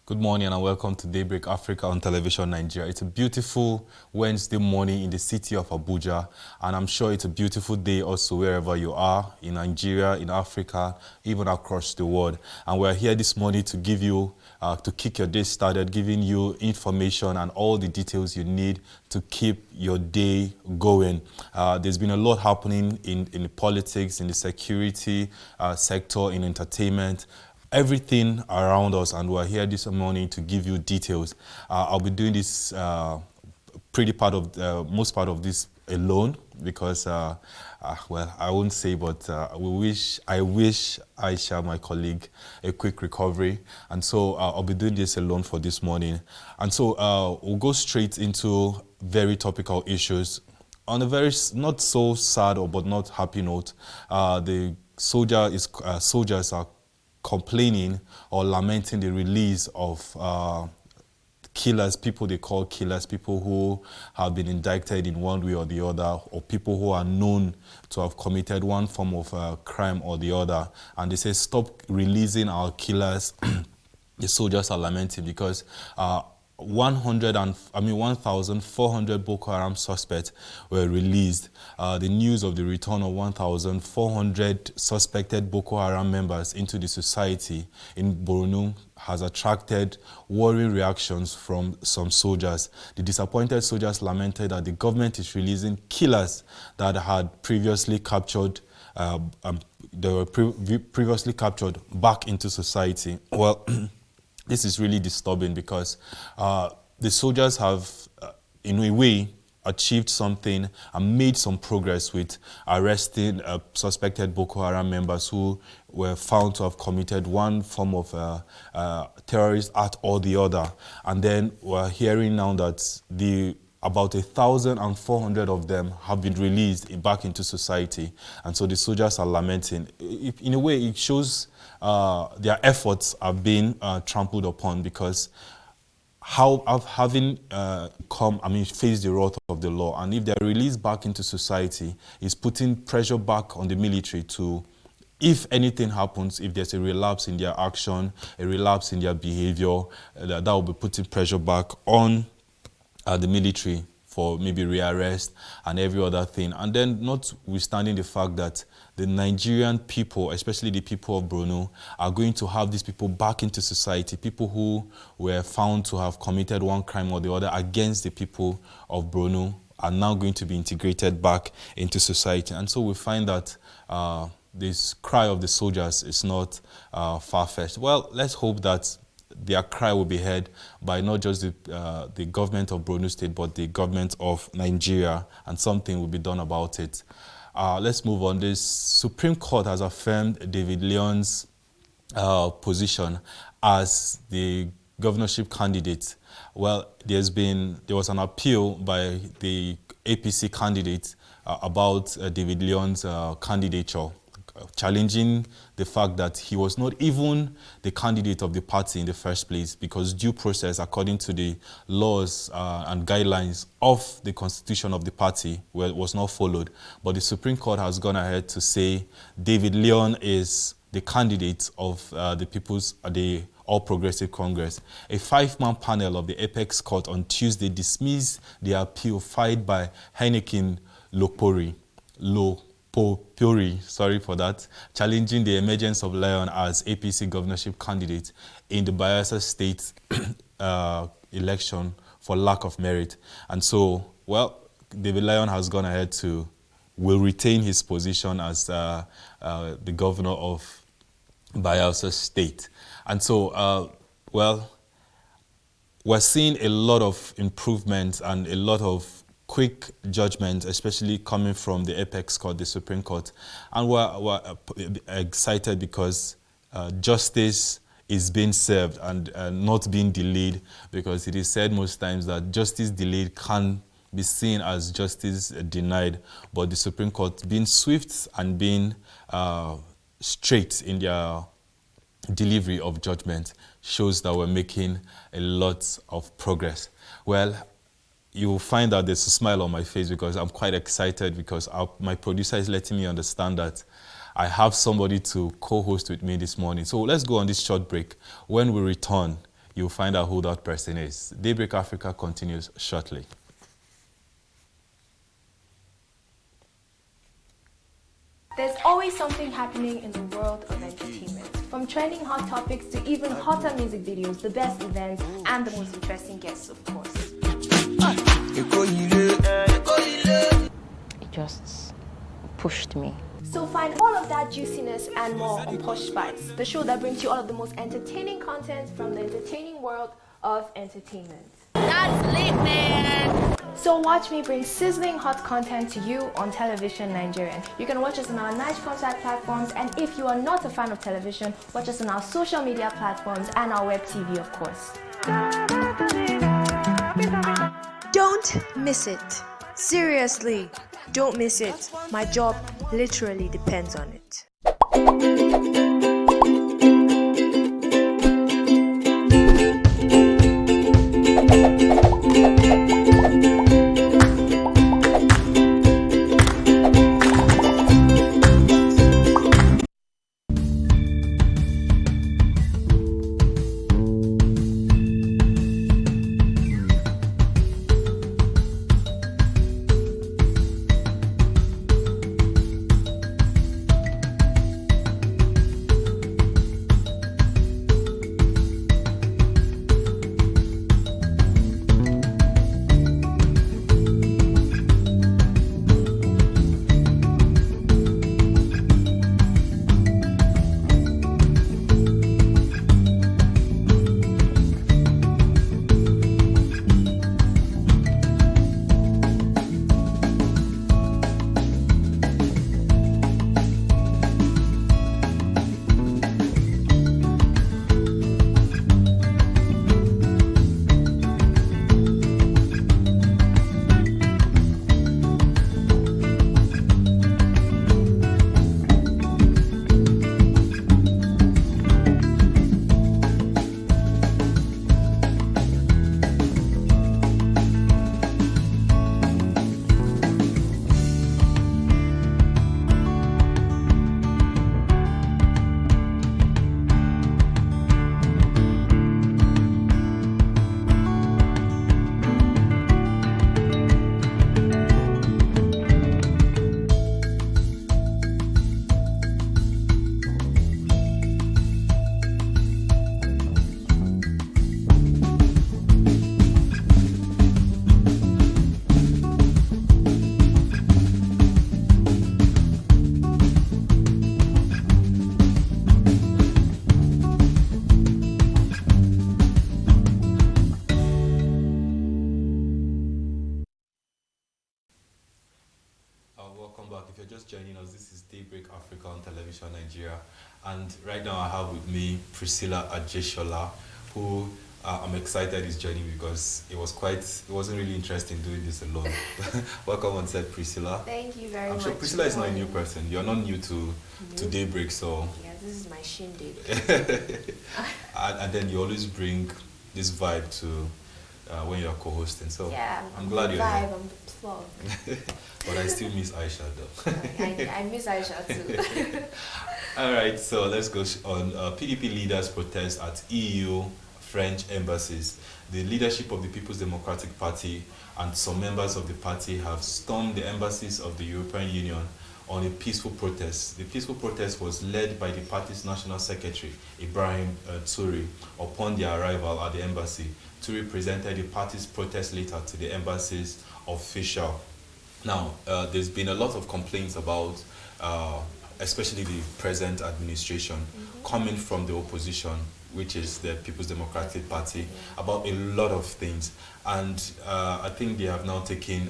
Good morning and welcome to Daybreak Africa on Television Nigeria. It's a beautiful Wednesday morning in the city of Abuja, and I'm sure it's a beautiful day also wherever you are, in Nigeria, in Africa, even across the world. And we're here this morning to give you, to kick your day started, giving you information and all the details you need to keep your day going. There's been a lot happening in the politics, in the security sector, in entertainment, everything around us, and we're here this morning to give you details. I'll be doing this most part of this alone because, well, I won't say, but I wish Aisha, my colleague, a quick recovery, and so I'll be doing this alone for this morning. And so we'll go straight into very topical issues. On a very not so sad but not happy note, the soldiers are complaining or lamenting the release of killers, people they call killers, people who have been indicted in one way or the other, or people who are known to have committed one form of crime or the other. And they say, stop releasing our killers. The soldiers are lamenting because 1,400 Boko Haram suspects were released. The news of the return of 1,400 suspected Boko Haram members into the society in Borno has attracted worrying reactions from some soldiers. The disappointed soldiers lamented that the government is releasing killers that had previously captured previously captured back into society. Well, this is really disturbing because the soldiers have, in a way, achieved something and made some progress with arresting suspected Boko Haram members who were found to have committed one form of terrorist act or the other. And then we're hearing now that about 1,400 of them have been released back into society. And so the soldiers are lamenting. In a way, it shows their efforts are being trampled upon, because having faced the wrath of the law, and if they're released back into society, is putting pressure back on the military to, if anything happens, if there's a relapse in their action, a relapse in their behavior, that will be putting pressure back on the military for maybe rearrest and every other thing. And then notwithstanding the fact that the Nigerian people, especially the people of Borno, are going to have these people back into society, people who were found to have committed one crime or the other against the people of Borno are now going to be integrated back into society. And so we find that this cry of the soldiers is not far-fetched. Well, let's hope that their cry will be heard by not just the government of Borno State, but the government of Nigeria, and something will be done about it. Let's move on. The Supreme Court has affirmed David Leon's position as the governorship candidate. Well, there was an appeal by the APC candidate about David Leon's candidature, challenging the fact that he was not even the candidate of the party in the first place, because due process, according to the laws and guidelines of the constitution of the party, was not followed. But the Supreme Court has gone ahead to say David Leon is the candidate of the All Progressive Congress. A 5-man panel of the Apex Court on Tuesday dismissed the appeal filed by Heineken Lopori, sorry for that, challenging the emergence of Lion as APC governorship candidate in the Bayelsa State election for lack of merit. And so, well, David Lion has gone ahead will retain his position as the governor of Bayelsa State. And so, well, we're seeing a lot of improvements and a lot of quick judgment, especially coming from the Apex Court, the Supreme Court. And we're excited because justice is being served and not being delayed, because it is said most times that justice delayed can be seen as justice denied. But the Supreme Court being swift and being straight in their delivery of judgment shows that we're making a lot of progress. Well, you will find that there's a smile on my face because I'm quite excited, because my producer is letting me understand that I have somebody to co-host with me this morning. So let's go on this short break. When we return, you'll find out who that person is. Daybreak Africa continues shortly. There's always something happening in the world of entertainment. From trending hot topics to even hotter music videos, the best events, and the most interesting guests, of course. It just pushed me. So find all of that juiciness and more on Posh Spice, the show that brings you all of the most entertaining content from the entertaining world of entertainment. That's lit, man! So watch me bring sizzling hot content to you on Television Nigerian. You can watch us on our nice contact platforms, and if you are not a fan of television, watch us on our social media platforms and our web TV, of course. Don't miss it. Seriously, don't miss it. My job literally depends on it. Welcome back. If you're just joining us, this is Daybreak Africa on Television Nigeria, and right now I have with me Priscilla Ajeshola, who I'm excited is joining because it wasn't really interesting doing this alone. Welcome on set, Priscilla. Thank you very I'm much. sure Priscilla is not a new person. You're not new to Daybreak, so Yeah, this is my shindig. and then you always bring this vibe to when you're co-hosting. So Yeah, I'm glad you're vibe, here. I'm the plug. But I still miss Aisha though. I miss Aisha too. All right, so let's go on. PDP leaders protest at EU French embassies. The leadership of the People's Democratic Party and some members of the party have stormed the embassies of the European Union on a peaceful protest. The peaceful protest was led by the party's national secretary, Ibrahim Turi. Upon their arrival at the embassy, Turi presented the party's protest letter to the embassy's official. Now, there's been a lot of complaints about, especially the present administration, coming from the opposition, which is the People's Democratic Party, about a lot of things. And I think they have now taken,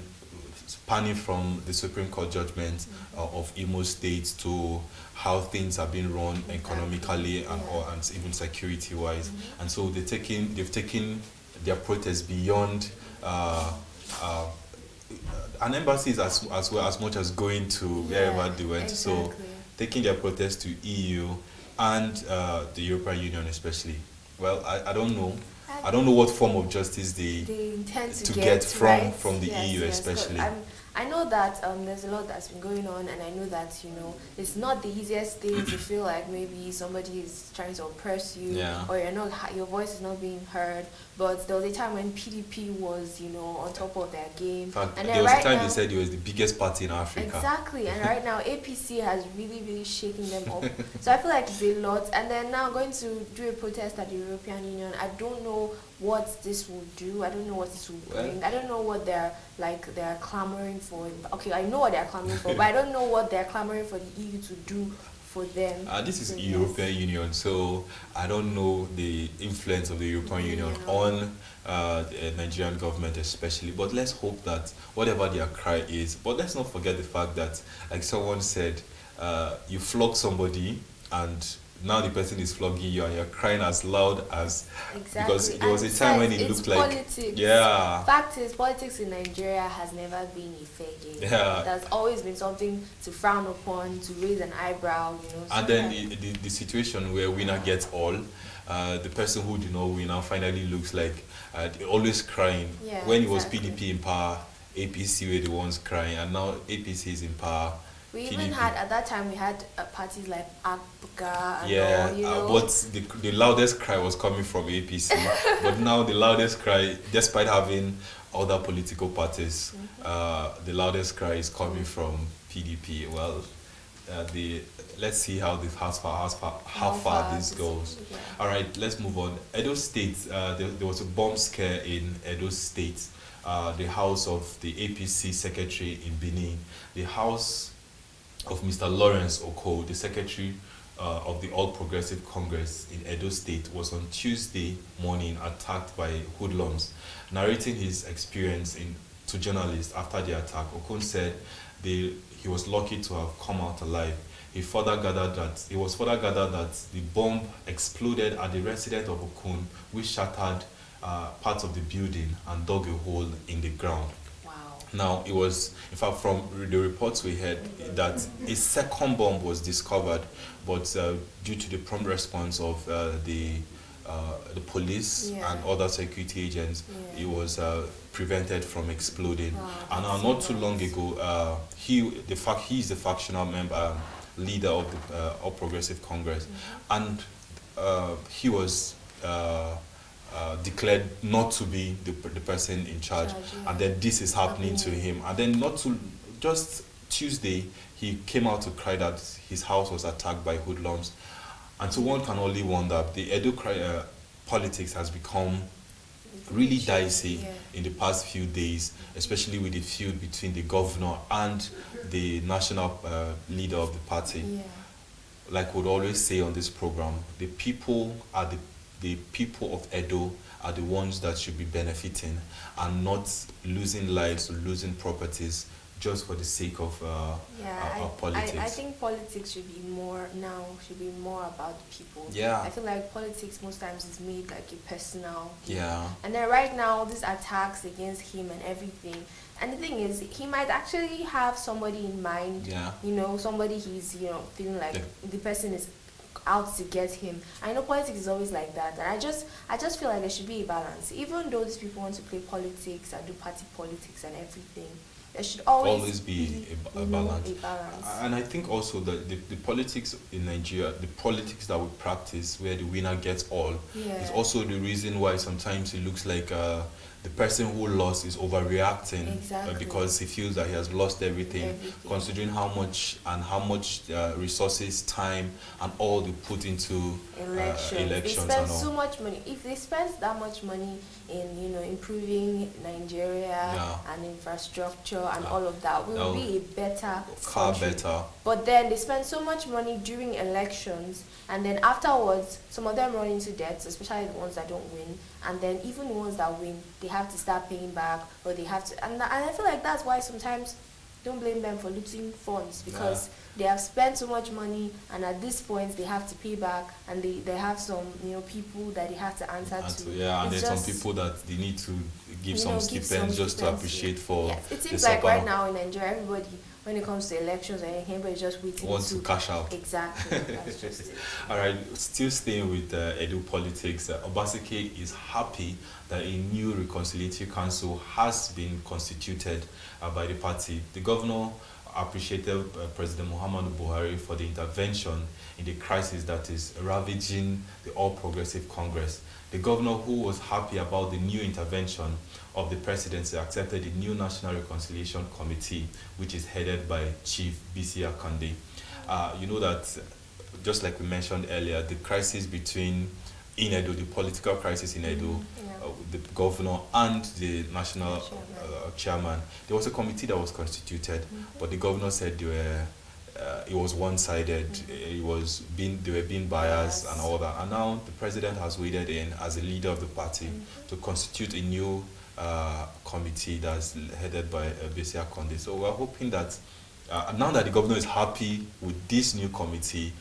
spanning from the Supreme Court judgment of Imo State to how things are being run economically and even security-wise. And so they've taken their protest beyond an embassy is as well as much as going to wherever they went. Exactly. So taking their protest to EU and the European Union especially. Well, I don't know. I don't know what form of justice they intend to get from right? from the Yes, EU yes, especially. I know that there's a lot that's been going on, and I know that, you know, it's not the easiest thing to feel like maybe somebody is trying to oppress you, Yeah. or your voice is not being heard. But there was a time when PDP was, you know, on top of their game. In fact, And there then was a right time now, they said it was the biggest party in Africa. exactly, and right now APC has really, really shaken them up. So I feel like it's a lot. And then now going to do a protest at the European Union, I don't know what this will do. I don't know what this will bring. I don't know what they're clamoring for. Okay, I know what they're clamoring for, but I don't know what they're clamoring for the EU to do for them. This is So, European Union, so I don't know the influence of the European Union on the Nigerian government especially, but let's hope that whatever their cry is, but let's not forget the fact that, like someone said, you flog somebody and now the person is flogging you and you're crying as loud as, exactly. because there was And a time when it besides, looked it's like politics. yeah. Fact is, politics in Nigeria has never been a fair game. Yeah. There's always been something to frown upon, to raise an eyebrow, you know. And then the situation where winner gets all, the person who did not win now finally looks like they're always crying. Yeah, When it was exactly. PDP in power, APC were the ones crying, and now APC is in power. We PDP. even had, at that time, we had parties like APGA and Yeah, all, you know. but the loudest cry was coming from APC. But now the loudest cry, despite having other political parties, the loudest cry is coming from PDP. Well, let's see how far this goes. Yeah. All right, let's move on. Edo State, there was a bomb scare in Edo State, the house of the APC secretary in Benin, the house of Mr. Lawrence Oko, the secretary of the All Progressive Congress in Edo State, was on Tuesday morning attacked by hoodlums. Narrating his experience to journalists after the attack, Okon said he was lucky to have come out alive. It was further gathered that the bomb exploded at the residence of Okun, which shattered parts of the building and dug a hole in the ground. Now, it was, in fact, from the reports we heard, that a second bomb was discovered, but due to the prompt response of the police and other security agents, it was prevented from exploding. And not too long ago, he is the factional member, leader of the All Progressive Congress, and he was declared not to be the person in charge, and then this is happening to him, and then just Tuesday he came out to cry that his house was attacked by hoodlums, and so one can only wonder. The Edo politics has become really dicey in the past few days, especially with the feud between the governor and the national leader of the party. Like we'd always say on this program, the people of Edo are the ones that should be benefiting and not losing lives or losing properties just for the sake of politics. I think politics should be more about the people. I feel like politics most times is made like a personal thing. And then right now, these attacks against him and everything. And the thing is, he might actually have somebody in mind. You know, somebody he's feeling like the person is out to get him. I know politics is always like that, and I just feel like there should be a balance. Even though these people want to play politics and do party politics and everything, there should always be a balance. And I think also that the politics in Nigeria, the politics that we practice where the winner gets all, is also the reason why sometimes it looks like the person who lost is overreacting because he feels that he has lost everything, considering how much resources, time, and all they put into elections. They spend so much money. If they spend that much money in improving Nigeria and infrastructure and all of that, we will be a better country. But then they spend so much money during elections, and then afterwards, some of them run into debts, especially the ones that don't win. And then even the ones that win, they have to start paying back, or they have to. And I feel like that's why sometimes don't blame them for looting funds, because they have spent so much money, and at this point they have to pay back, and they have some people that they have to answer to. And there's some people that they need to give some stipends just to appreciate for. It seems like right now in Nigeria, everybody when it comes to elections or anything, everybody's just waiting Want to cash out. Exactly. That's just it. All right, still staying with Edo politics, Obaseki is happy that a new reconciliatory council has been constituted by the party. The governor appreciated President Muhammadu Buhari for the intervention in the crisis that is ravaging the All Progressive Congress. The governor, who was happy about the new intervention of the presidency, accepted the new National Reconciliation Committee, which is headed by Chief B.C. Akande. You know that, just like we mentioned earlier, the crisis in Edo, the political crisis in Edo, the governor and the national chairman, there was a committee that was constituted, but the governor said it was one-sided. They were being biased and all that. And now the president has waded in as a leader of the party to constitute a new committee that's headed by B.C. Akande. So we're hoping that now that the governor is happy with this new committee,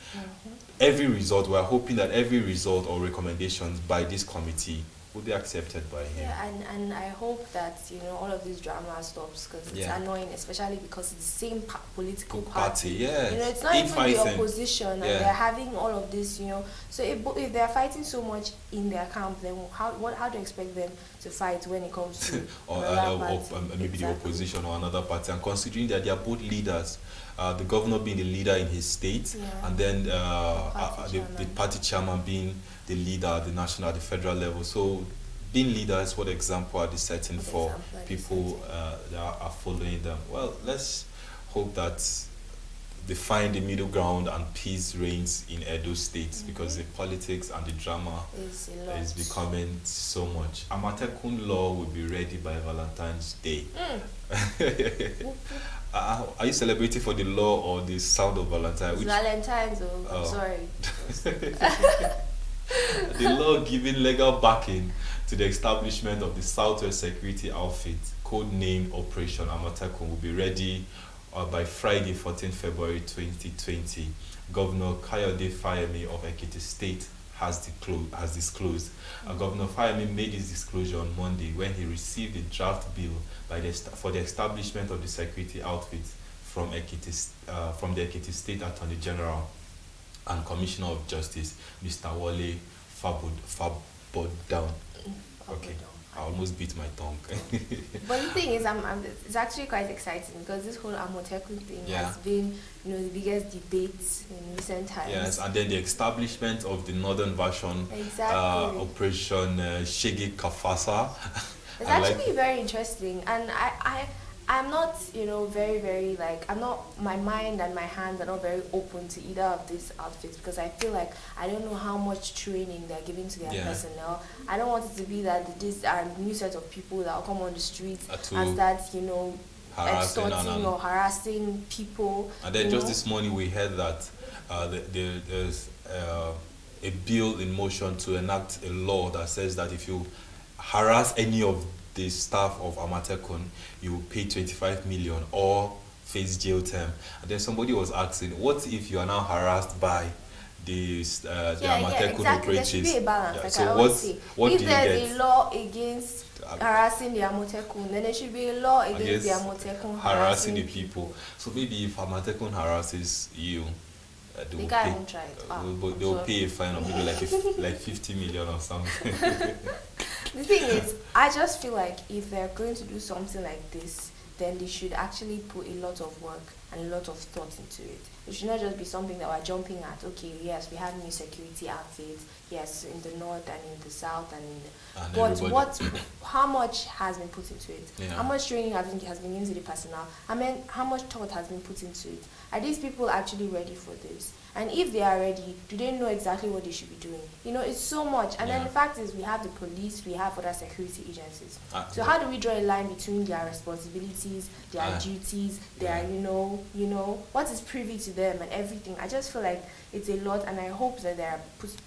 we're hoping that every result or recommendations by this committee will be accepted by him. Yeah, and I hope that all of this drama stops, because it's annoying, especially because it's the same political party. Yeah, it's not even the opposition, and they're having all of this. So if they're fighting so much in their camp, then how do you expect them to fight when it comes to maybe the opposition or another party? And considering that they are both leaders, the governor being the leader in his state, and then the party chairman being the leader at the federal level. So being leaders, what example are they setting for people that are following them? Well, let's hope that they find the middle ground and peace reigns in Edo State, because the politics and the drama is becoming so much. Amatekun law will be ready by Valentine's Day. Are you celebrating for the law or the sound of Valentine? Valentine's, I'm sorry. The law giving legal backing to the establishment of the Southwest Security Outfit, codenamed Operation Amatekun, will be ready by Friday, 14 February 2020. Governor Kayode Fayemi of Ekiti State has disclosed. Governor Fayemi made his disclosure on Monday when he received a draft bill for the establishment of the security outfit from the Ekiti State Attorney General and Commissioner of Justice, Mr. Wale Fabodan. Okay, I almost beat my tongue. But the thing is, it's actually quite exciting, because this whole Amotekun thing has been, the biggest debates in recent times. Yes, and then the establishment of the northern version, Operation Shege Kafasa. It's actually very interesting, and I'm not, very, very, my mind and my hands are not very open to either of these outfits, because I feel like I don't know how much training they're giving to their personnel. I don't want it to be that this are a new set of people that will come on the streets and start, extorting or harassing people. And then just this morning we heard that there's a bill in motion to enact a law that says that if you harass any of the staff of Amatekun, you will pay 25 million or face jail term. And then somebody was asking, what if you are now harassed by the Amatekun operatives? There should be a balance. So what if do there's you get? A law against harassing the Amatekun, then there should be a law against the Amatekun harassing the people. So maybe if Amatekun harasses you, they will pay a fine of maybe like 50 million or something. The thing is, I just feel like if they're going to do something like this, then they should actually put a lot of work and a lot of thought into it. It should not just be something that we're jumping at. Okay, yes, we have new security outfits, yes, in the north and in the south how much has been put into it? Yeah. How much training has been given to the personnel? How much thought has been put into it? Are these people actually ready for this? And if they are ready, do they know exactly what they should be doing? It's so much. And then the fact is, we have the police, we have other security agencies. So how do we draw a line between their responsibilities, their duties, their, what is privy to them and everything? I just feel like it's a lot, and I hope that they're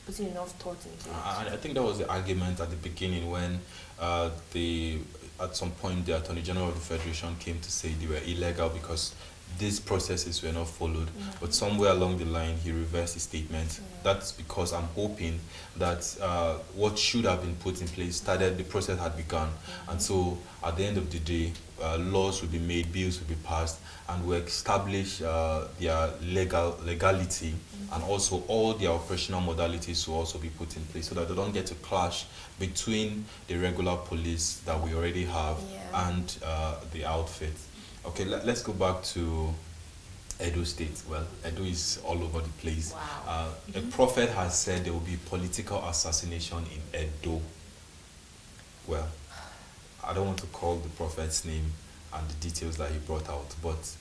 putting enough thought into it. I think that was the argument at the beginning when at some point the Attorney General of the Federation came to say they were illegal because these processes were not followed, but somewhere along the line he reversed his statement. That's because I'm hoping that what should have been put in place the process had begun, and so at the end of the day, laws will be made, bills will be passed, and will establish their legality, and also all their operational modalities will also be put in place so that they don't get to clash between the regular police that we already have and the outfit. Okay, let's go back to Edo State. Well, Edo is all over the place. Wow. A prophet has said there will be political assassination in Edo. Well, I don't want to call the prophet's name and the details that he brought out, but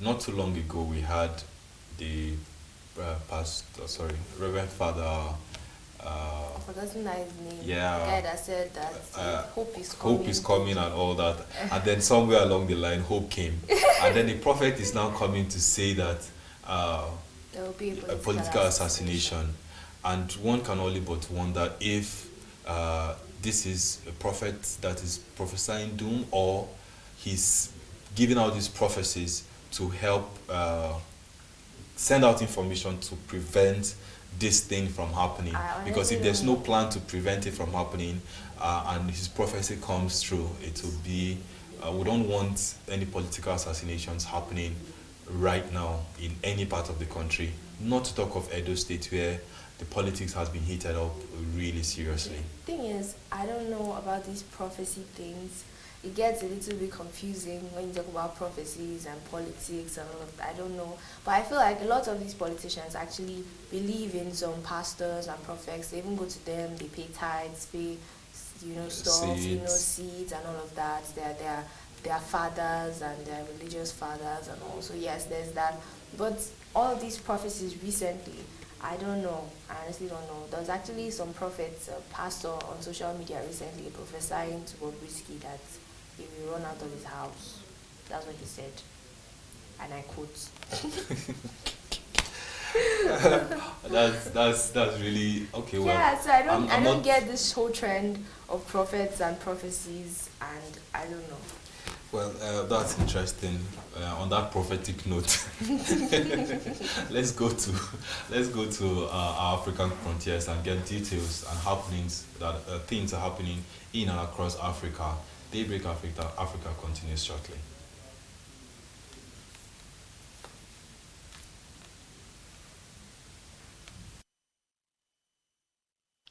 not too long ago we had the Reverend Father. I've forgotten that his name. Yeah. The guy that said that hope is coming. Hope is coming and all that. And then somewhere along the line, hope came. And then the prophet is now coming to say that there will be a political assassination. And one can only but wonder if this is a prophet that is prophesying doom, or he's giving out these prophecies to help send out information to prevent this thing from happening. Because if there's no plan to prevent it from happening, and his prophecy comes true, it will be we don't want any political assassinations happening right now in any part of the country, not to talk of Edo State, where the politics has been heated up really seriously. The thing is, I don't know about these prophecy things. It gets a little bit confusing when you talk about prophecies and politics and all of that. I don't know. But I feel like a lot of these politicians actually believe in some pastors and prophets. They even go to them, they pay tithes, pay, stuff, seeds and all of that. They're fathers and they're religious fathers and all. So yes, there's that. But all of these prophecies recently, I don't know. I honestly don't know. There's actually some prophets, a pastor on social media recently prophesying to Bobrisky that he will run out of his house. That's what he said. And I quote. that's really okay. Well, yeah, so I don't get this whole trend of prophets and prophecies, and I don't know. Well, that's interesting. On that prophetic note, let's go to our African frontiers and get details and happenings that things are happening in and across Africa. Daybreak Africa continues shortly.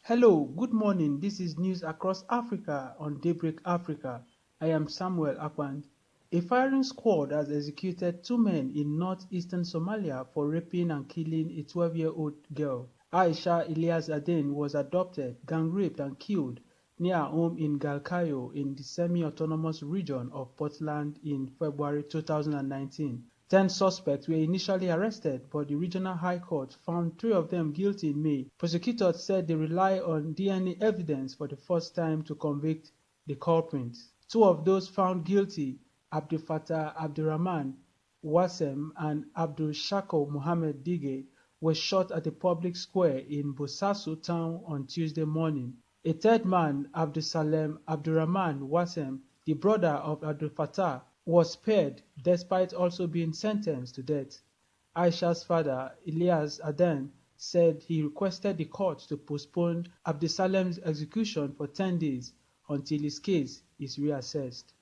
Hello, good morning. This is News Across Africa on Daybreak Africa. I am Samuel Akwand. A firing squad has executed 2 men in northeastern Somalia for raping and killing a 12-year-old girl. Aisha Elias Aden was abducted, gang-raped and killed near her home in Galkayo in the semi-autonomous region of Puntland in February 2019. 10 suspects were initially arrested, but the Regional High Court found 3 of them guilty in May. Prosecutors said they rely on DNA evidence for the first time to convict the culprits. 2 of those found guilty, Abdul Fattah Abdurrahman Wassem and Abdul Shako Mohammed Dige, were shot at a public square in Bosaso town on Tuesday morning. A third man, Abdul Salem Abdurrahman Wassem, the brother of Abdul Fattah, was spared despite also being sentenced to death. Aisha's father, Elias Aden, said he requested the court to postpone Abdusalem's execution for 10 days until his case is reassessed.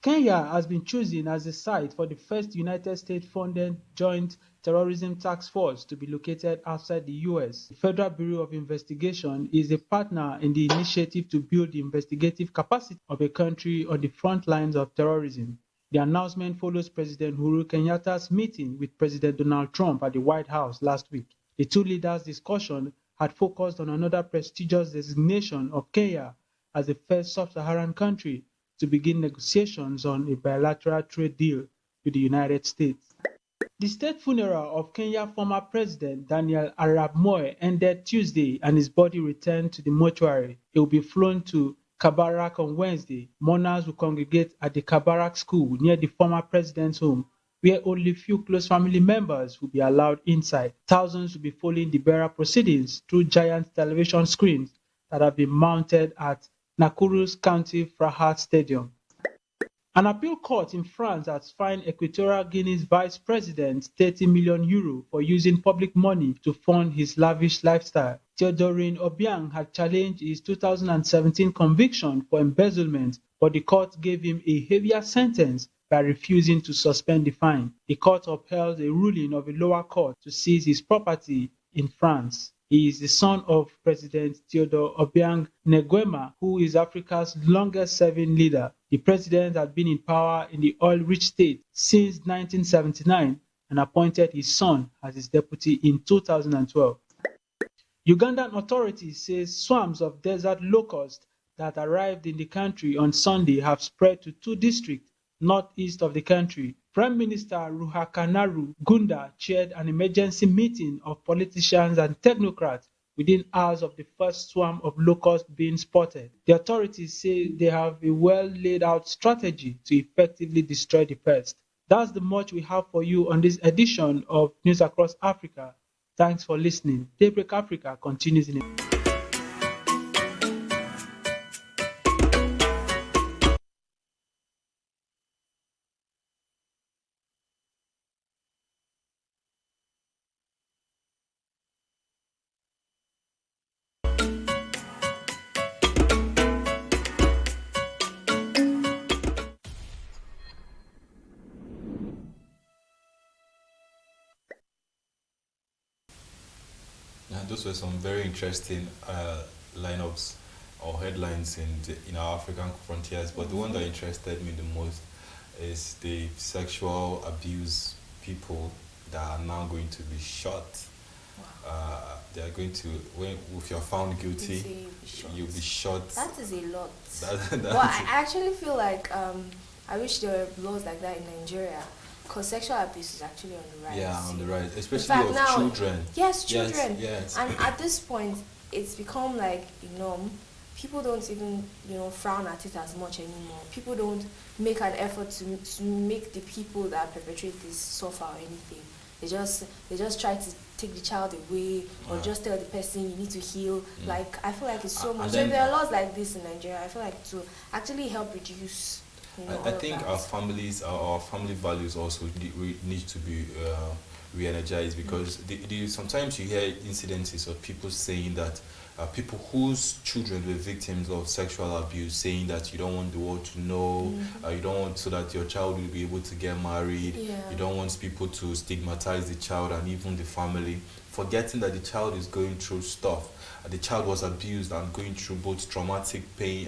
Kenya has been chosen as the site for the first United States-funded Joint Terrorism Task Force to be located outside the U.S. The Federal Bureau of Investigation is a partner in the initiative to build the investigative capacity of a country on the front lines of terrorism. The announcement follows President Uhuru Kenyatta's meeting with President Donald Trump at the White House last week. The 2 leaders' discussion had focused on another prestigious designation of Kenya as the first sub-Saharan country to begin negotiations on a bilateral trade deal with the United States. The state funeral of Kenya's former president Daniel Arap Moi ended Tuesday and his body returned to the mortuary. It will be flown to Kabarak on Wednesday. Mourners will congregate at the Kabarak school near the former president's home, where only few close family members will be allowed inside. Thousands will be following the burial proceedings through giant television screens that have been mounted at Nakuru's County Frahat Stadium. An appeal court in France has fined Equatorial Guinea's vice president €30 million for using public money to fund his lavish lifestyle. Theodorin Obiang had challenged his 2017 conviction for embezzlement, but the court gave him a heavier sentence by refusing to suspend the fine. The court upheld a ruling of a lower court to seize his property in France. He is the son of President Theodore Obiang Nguema, who is Africa's longest-serving leader. The president had been in power in the oil-rich state since 1979 and appointed his son as his deputy in 2012. Ugandan authorities say swarms of desert locusts that arrived in the country on Sunday have spread to 2 districts northeast of the country. Prime Minister Ruhakanaru Gunda chaired an emergency meeting of politicians and technocrats within hours of the first swarm of locusts being spotted. The authorities say they have a well-laid-out strategy to effectively destroy the pest. That's the much we have for you on this edition of News Across Africa. Thanks for listening. Daybreak Africa continues in a... Those were some very interesting lineups or headlines in our African frontiers. But the one that interested me the most is the sexual abuse people that are now going to be shot. They are going to, if you're found guilty, you'll be shot. That is a lot. That I actually feel like I wish there were laws like that in Nigeria. Because sexual abuse is actually on the rise. Yeah, on the rise, especially fact, of now, children. Yes, children. Yes. And at this point, it's become like a norm. People don't even, frown at it as much anymore. People don't make an effort to make the people that perpetrate this suffer or anything. They just try to take the child away or just tell the person you need to heal. Like, I feel like it's so much. So if there are laws like this in Nigeria, I feel like to actually help reduce. I think our families, our family values also need to be re-energized, because sometimes you hear incidences of people saying that people whose children were victims of sexual abuse saying that you don't want the world to know, you don't want so that your child will be able to get married, you don't want people to stigmatize the child and even the family, forgetting that the child is going through stuff. The child was abused and going through both traumatic pain,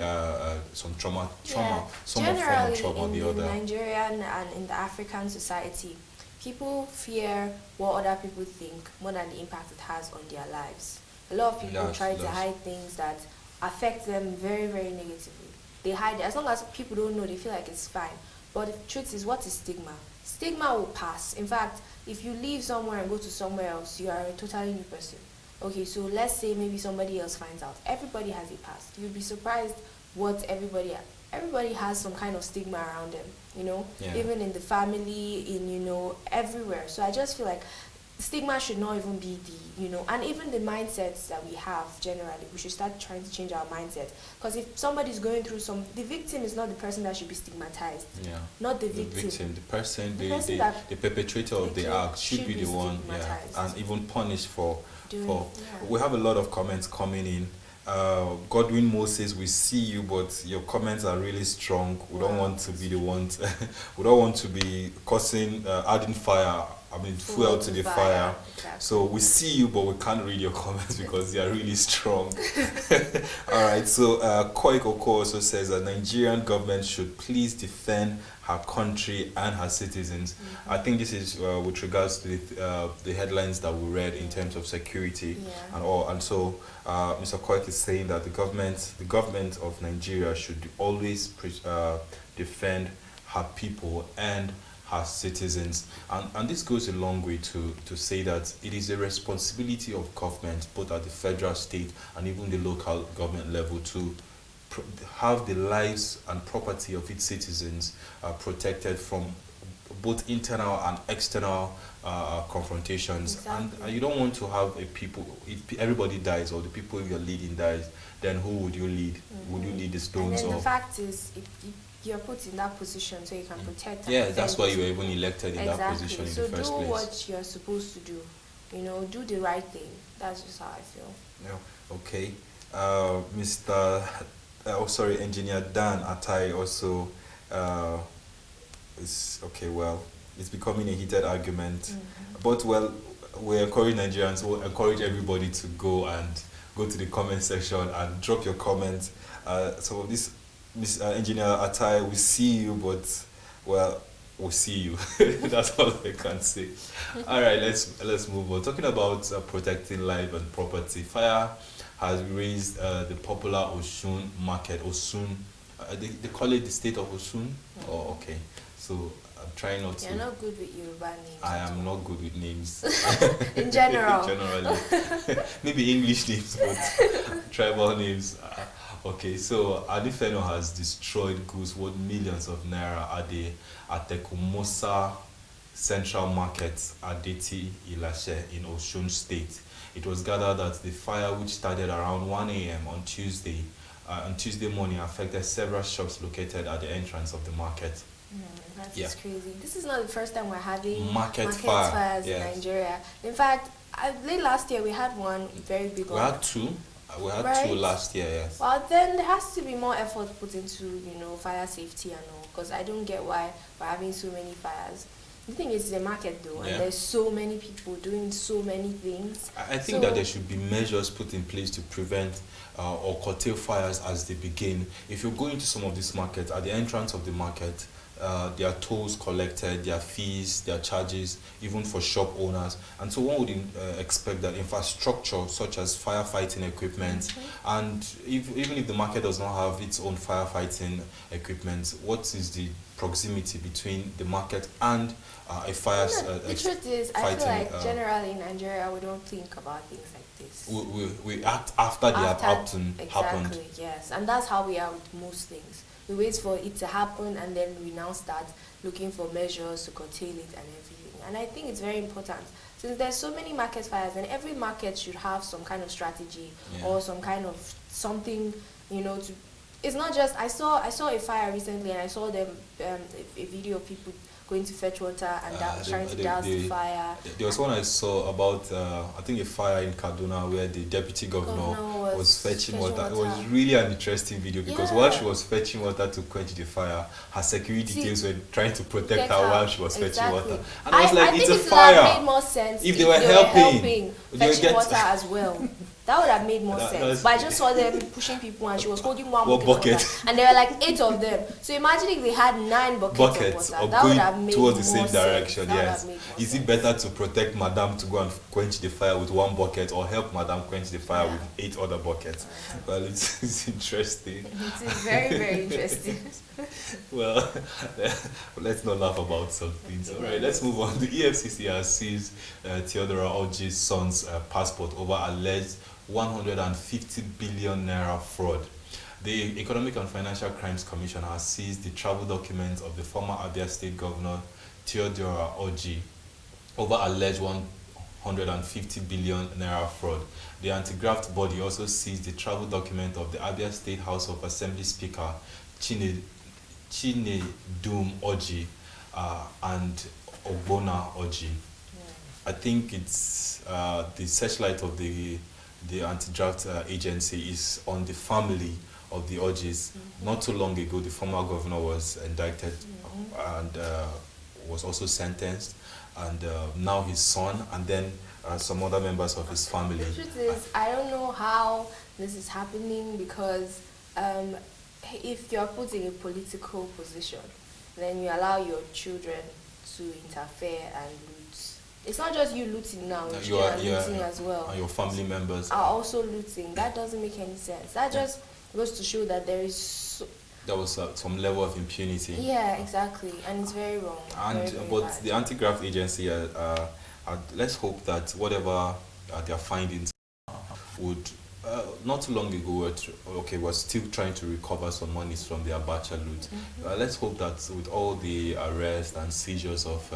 some trauma, some form of trauma, the other. In the Nigerian and in the African society, people fear what other people think more than the impact it has on their lives. A lot of people try to hide things that affect them very, very negatively. They hide it. As long as people don't know, they feel like it's fine. But the truth is, what is stigma? Stigma will pass. In fact, if you leave somewhere and go to somewhere else, you are a totally new person. Okay, so let's say maybe somebody else finds out. Everybody has a past. You'd be surprised what everybody has some kind of stigma around them, even in the family, in, everywhere. So I just feel like stigma should not even be and even the mindsets that we have generally, we should start trying to change our mindset. Because if somebody's going through the victim is not the person that should be stigmatized. Yeah. Not the victim. The person, the perpetrator of the act should be the one, and even punished for. We have a lot of comments coming in. Godwin Moses, we see you, but your comments are really strong. We don't want to be the ones. We don't want to be causing, adding fuel to the fire. Exactly. So we see you, but we can't read your comments because they are really strong. All right. So Koi Koko also says that Nigerian government should please defend her country and her citizens. I think this is with regards to the headlines that we read in terms of security and all. And so Mr. Koik is saying that the government of Nigeria should always defend her people and her citizens. And this goes a long way to say that it is a responsibility of government, both at the federal, state, and even the local government level, to have the lives and property of its citizens protected from both internal and external confrontations. Exactly. And you don't want to have if everybody dies or the people you're leading dies, then who would you lead? Would you lead the stones? And then the fact is, you're put in that position so you can protect. And Yeah, defend that's why you were people. even elected in that position in So the first do place. what you're supposed to do. You know, do the right thing. That's just how I feel. Yeah. Okay. Mr. Engineer Dan Atai also is okay. Well, it's becoming a heated argument, but well, we encourage Nigerians. We'll encourage everybody to go to the comment section and drop your comments. So this Engineer Atai, we see you, but well, we'll see you. That's all I can say. All right, let's move on. Talking about protecting life and property, fire has raised the popular Osun market. Osun, they call it the state of Osun. Oh, okay. So I'm trying not to. You're not good with Yoruba names. I am not good with names. In general. Generally, maybe English names, but tribal names. Okay, so Adifeno has destroyed goods worth millions of naira at the Kumosa Central Market, Adeti Ilashe in Osun State. It was gathered that the fire, which started around 1 a.m. on Tuesday morning, affected several shops located at the entrance of the market. That's crazy. This is not the first time we're having market fires in yes. Nigeria. In fact, late last year we had one very big one. We had two. We had two last year, yes. Well, then there has to be more effort put into, fire safety and all, because I don't get why we're having so many fires. The thing is, it's a market though, and there's so many people doing so many things. I think that there should be measures put in place to prevent or curtail fires as they begin. If you go into some of these markets, at the entrance of the market, there are tolls collected, there are fees, there are charges, even for shop owners. And so one would expect that infrastructure such as firefighting equipment, and even if the market does not have its own firefighting equipment, what is the proximity between the market and a fire? The truth is, I feel like generally in Nigeria we don't think about things like this. We act after they have happened. Exactly, yes. And that's how we are with most things. We wait for it to happen and then we now start looking for measures to curtail it and everything. And I think it's very important. Since there's so many market fires, and every market should have some kind of strategy or some kind of something, to... It's not just... I saw a fire recently, and I saw them a video of people going to fetch water and trying to douse the fire. There was one I saw about, I think, a fire in Kaduna where the deputy governor was fetching water. It was really an interesting video because while she was fetching water to quench the fire, her security teams were trying to protect her while she was fetching water. And I was like, it's a fire. It would have made more sense if they were helping fetching water as well. That would have made more sense. But I just saw them pushing people and she was holding one bucket of water. And there were like 8 of them. So imagine if they had 9 buckets of water. That would have made towards more the same direction, sense. yes. Is it better to protect Madame to go and quench the fire with 1 bucket or help Madame quench the fire with 8 other buckets? Well, it's interesting. It is very, very interesting. Well, let's not laugh about some things. All right, let's move on. The EFCC has seized Theodora Orji's son's passport over alleged 150 billion naira fraud. The Economic and Financial Crimes Commission has seized the travel documents of the former Abia State Governor Theodora Orji over alleged 150 billion naira fraud. The anti-graft body also seized the travel document of the Abia State House of Assembly Speaker Chinedum Orji and Ogbona Orji. I think it's the searchlight of the anti-draft agency is on the family of the Orjis. Not too long ago, the former governor was indicted and was also sentenced, and now his son, and then some other members of his family. The truth is, I don't know how this is happening because if you're put in a political position, then you allow your children to interfere and loot. It's not just you looting now, you are looting as well. And your family members are also looting. That doesn't make any sense. That just goes to show that there is... there was some level of impunity. Yeah, exactly. And it's very wrong. And very but bad. the anti-graft agency, let's hope that whatever their findings would... not too long ago, we're still trying to recover some monies from the Abacha loot. Let's hope that with all the arrests and seizures of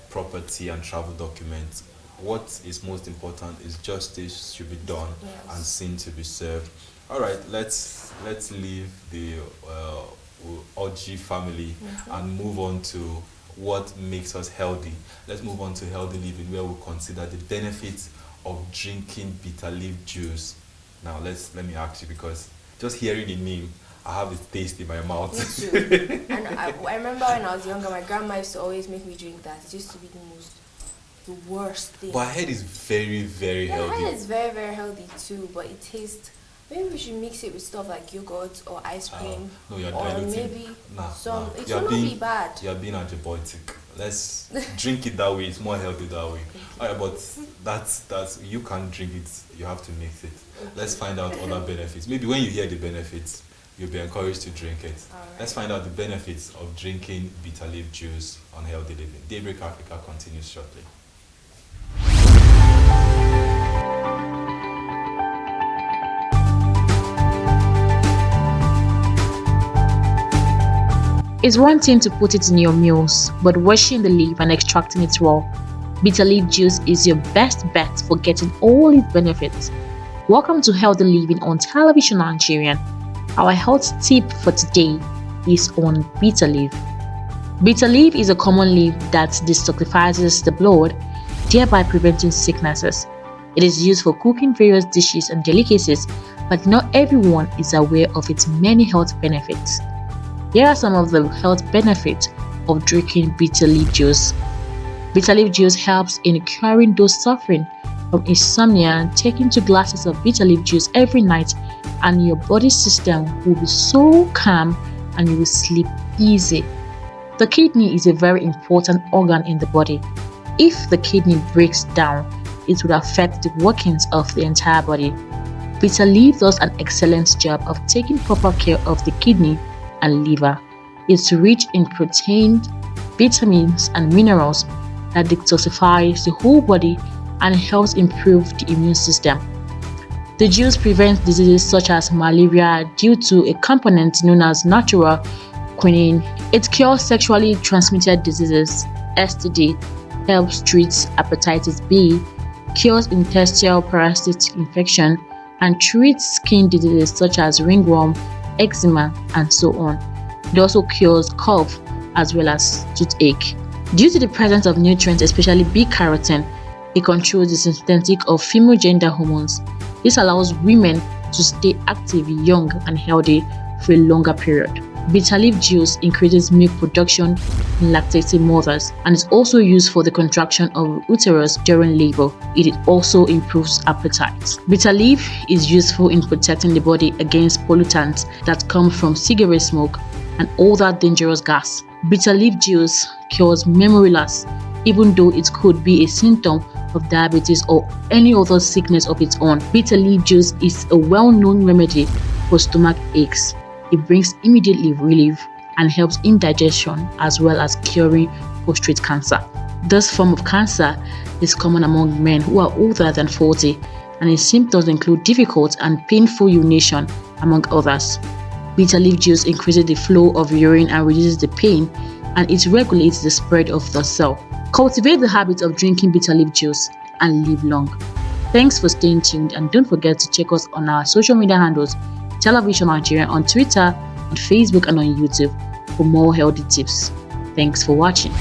property and travel documents, what is most important is justice should be done and sin to be served. All right, let's leave the OG family and move on to what makes us healthy. Let's move on to healthy living, where we'll consider the benefits of drinking bitter leaf juice. Now, let me ask you, because just hearing the name, I have a taste in my mouth. Me too. And I remember when I was younger, my grandma used to always make me drink that. It used to be the worst thing. But I heard it's very, very Yeah, healthy. I heard it's very, very healthy too, but it tastes. Maybe we should mix it with stuff like yogurt or ice cream. No, you're or diluting. maybe some. It You're will not being, be bad. You're being antibiotic. Let's drink it that way. It's more healthy that way. Alright, but that's you can't drink it. You have to mix it. Okay. Let's find out other benefits. Maybe when you hear the benefits, you'll be encouraged to drink it. Alright. Let's find out the benefits of drinking bitter leaf juice on healthy living. Daybreak Africa continues shortly. It's one thing to put it in your meals, but washing the leaf and extracting it raw. Bitter leaf juice is your best bet for getting all its benefits. Welcome to Healthy Living on Television Nigerian. Our health tip for today is on bitter leaf. Bitter leaf is a common leaf that detoxifies the blood, thereby preventing sicknesses. It is used for cooking various dishes and delicacies, but not everyone is aware of its many health benefits. Here are some of the health benefits of drinking bitter leaf juice. Bitter leaf juice helps in curing those suffering from insomnia. Taking 2 glasses of bitter leaf juice every night and your body system will be so calm and you will sleep easy. The kidney is a very important organ in the body. If the kidney breaks down, it will affect the workings of the entire body. Bitter leaf does an excellent job of taking proper care of the kidney and liver. It's rich in protein, vitamins, and minerals that detoxifies the whole body and helps improve the immune system. The juice prevents diseases such as malaria due to a component known as natural quinine. It cures sexually transmitted diseases, STD, helps treat hepatitis B, cures intestinal parasitic infection, and treats skin diseases such as ringworm, eczema, and so on. It also cures cough as well as toothache. Due to the presence of nutrients, especially beta-carotene, it controls the synthesis of female gender hormones. This allows women to stay active, young, and healthy for a longer period. Bitter leaf juice increases milk production in lactating mothers and is also used for the contraction of uterus during labor. It also improves appetite. Bitter leaf is useful in protecting the body against pollutants that come from cigarette smoke and other dangerous gas. Bitter leaf juice cures memory loss, even though it could be a symptom of diabetes or any other sickness of its own. Bitter leaf juice is a well-known remedy for stomach aches. It brings immediate relief and helps indigestion as well as curing prostate cancer. This form of cancer is common among men who are older than 40, and its symptoms include difficult and painful urination, among others. Bitter leaf juice increases the flow of urine and reduces the pain, and it regulates the spread of the cell. Cultivate the habit of drinking bitter leaf juice and live long. Thanks for staying tuned, and don't forget to check us on our social media handles, Television Nigeria on Twitter, on Facebook, and on YouTube for more healthy tips. Thanks for watching.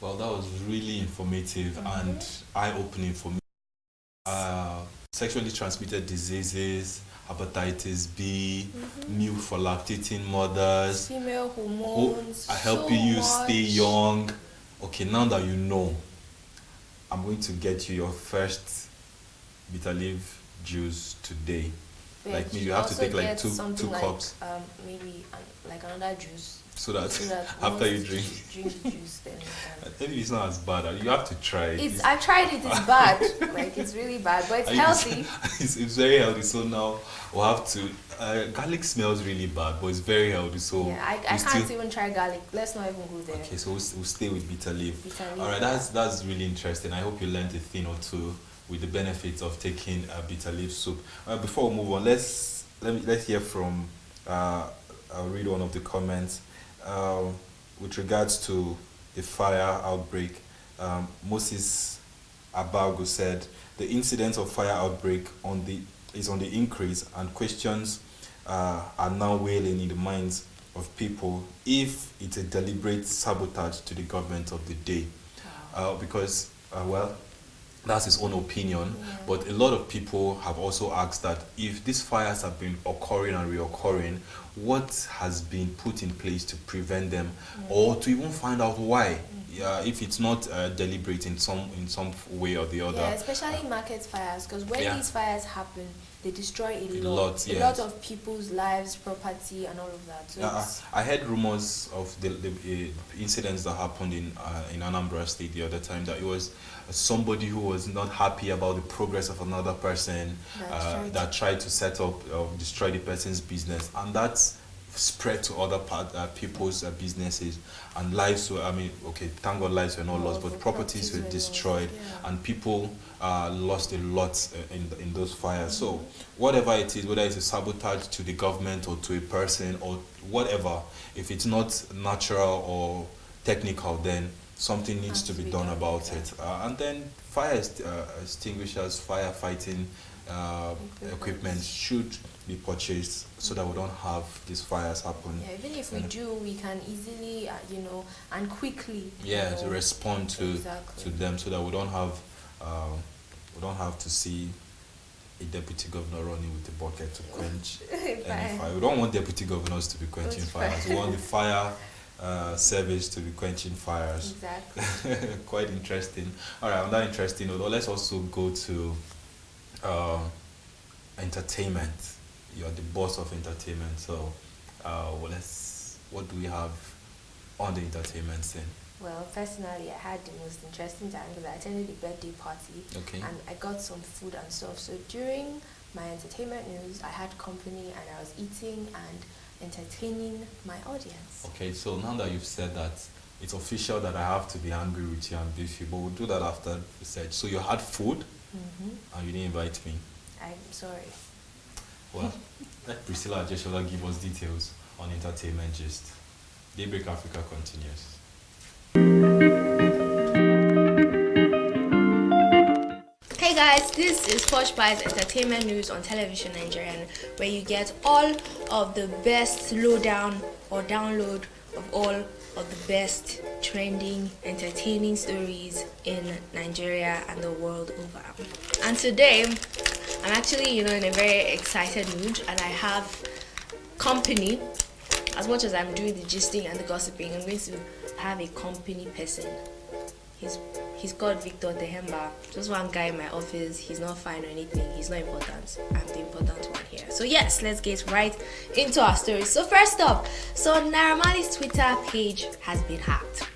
Well, that was really informative and eye-opening for me. Sexually transmitted diseases, hepatitis B, milk for lactating mothers, Female hormones. are helping you stay young. Okay, now that you know, I'm going to get you your first bitter leaf juice today. Like maybe you have to take like two like, cups. Maybe like another juice. So that after once you drink the juice, then maybe it's not as bad. You have to try it. I've tried it. It's bad. Like it's really bad, but it's healthy. It's very healthy. So now we'll have to. Garlic smells really bad, but it's very healthy. So yeah, I can't even try garlic. Let's not even go there. Okay, so we'll stay with bitter leaf. All right, yeah. that's really interesting. I hope you learned a thing or two with the benefits of taking bitter leaf soup. Before we move on, let's hear from. I'll read one of the comments. With regards to the fire outbreak, Moses Abago said the incidence of fire outbreak is on the increase, and questions are now wailing in the minds of people if it's a deliberate sabotage to the government of the day. Because well, that's his own opinion, but a lot of people have also asked that if these fires have been occurring and reoccurring, what has been put in place to prevent them, or to even find out why, if it's not deliberate in some way or the other. Yeah, especially market fires, because when these fires happen, they destroy a lot of people's lives, property, and all of that. So I heard rumors of the incidents that happened in Anambra State the other time, that it was somebody who was not happy about the progress of another person that tried to set up or destroy the person's business, and that's spread to other people's businesses, and lives were, thank God lives were not lost, but properties were destroyed, and people lost a lot in those fires. So whatever it is, whether it's a sabotage to the government or to a person or whatever, if it's not natural or technical, then something needs to be done about it. And then fire extinguishers, firefighting equipment should be purchased so that we don't have these fires happen. Yeah, even if we do, we can easily, and quickly. To respond to them, so that we don't have to see a deputy governor running with a bucket to quench any fire. We don't want deputy governors to be quenching fires. We want the fire service to be quenching fires. Exactly. Quite interesting. All right, on that interesting note, let's also go to entertainment. You're the boss of entertainment, so what do we have on the entertainment scene? Well, personally, I had the most interesting time because I attended the birthday party, and I got some food and stuff. So during my entertainment news, I had company and I was eating and entertaining my audience. Okay, so now that you've said that, it's official that I have to be angry with you and beef you, but we'll do that after research. So you had food, and you didn't invite me. I'm sorry. Well, let Priscilla Ajeshola give us details on entertainment gist. Daybreak Africa continues. Hey guys, this is Posh Pies Entertainment News on Television Nigerian, where you get all of the best lowdown or download of all of the best trending entertaining stories in Nigeria and the world over. And today I'm actually in a very excited mood, and I have company. As much as I'm doing the gisting and the gossiping, I'm going to have a company person. He's called Victor Dehemba. Just one guy in my office. He's not fine or anything. He's not important. I'm the important one here. So yes, let's get right into our story. So first up, Naira Marley's Twitter page has been hacked.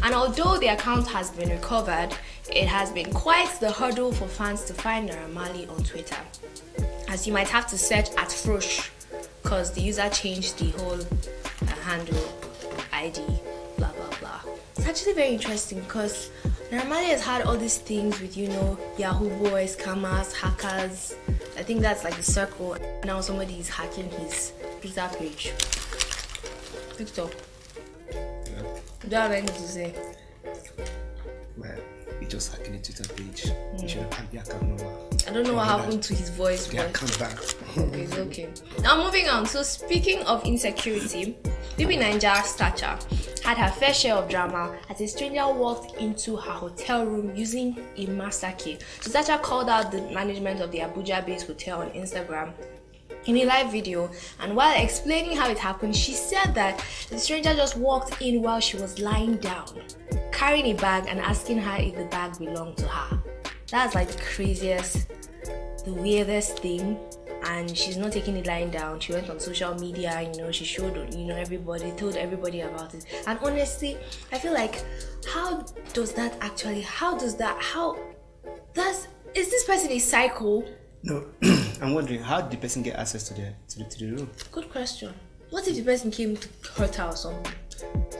And although the account has been recovered, it has been quite the hurdle for fans to find Naira Marley on Twitter, as you might have to search at Frush, because the user changed the whole handle, ID, blah blah blah. It's actually very interesting because Naira Marley has had all these things with Yahoo boys, scammers, hackers. I think that's like the circle. Now somebody is hacking his Twitter page. Victor, do you have anything to say? Well, he just hacking the Twitter page. You should have had the account number. I don't know what happened to his voice, but it's okay. Now moving on. So speaking of insecurity, Bibi Naija Stacha had her fair share of drama as a stranger walked into her hotel room using a master key. So Stacha called out the management of the Abuja-based hotel on Instagram in a live video, and while explaining how it happened, she said that the stranger just walked in while she was lying down, carrying a bag and asking her if the bag belonged to her. That's like the craziest, the weirdest thing, and she's not taking it lying down. She went on social media, she showed, everybody, told everybody about it. And honestly, I feel like, is this person a psycho? No, I'm wondering, how did the person get access to the room? Good question. What if the person came to hurt her or something?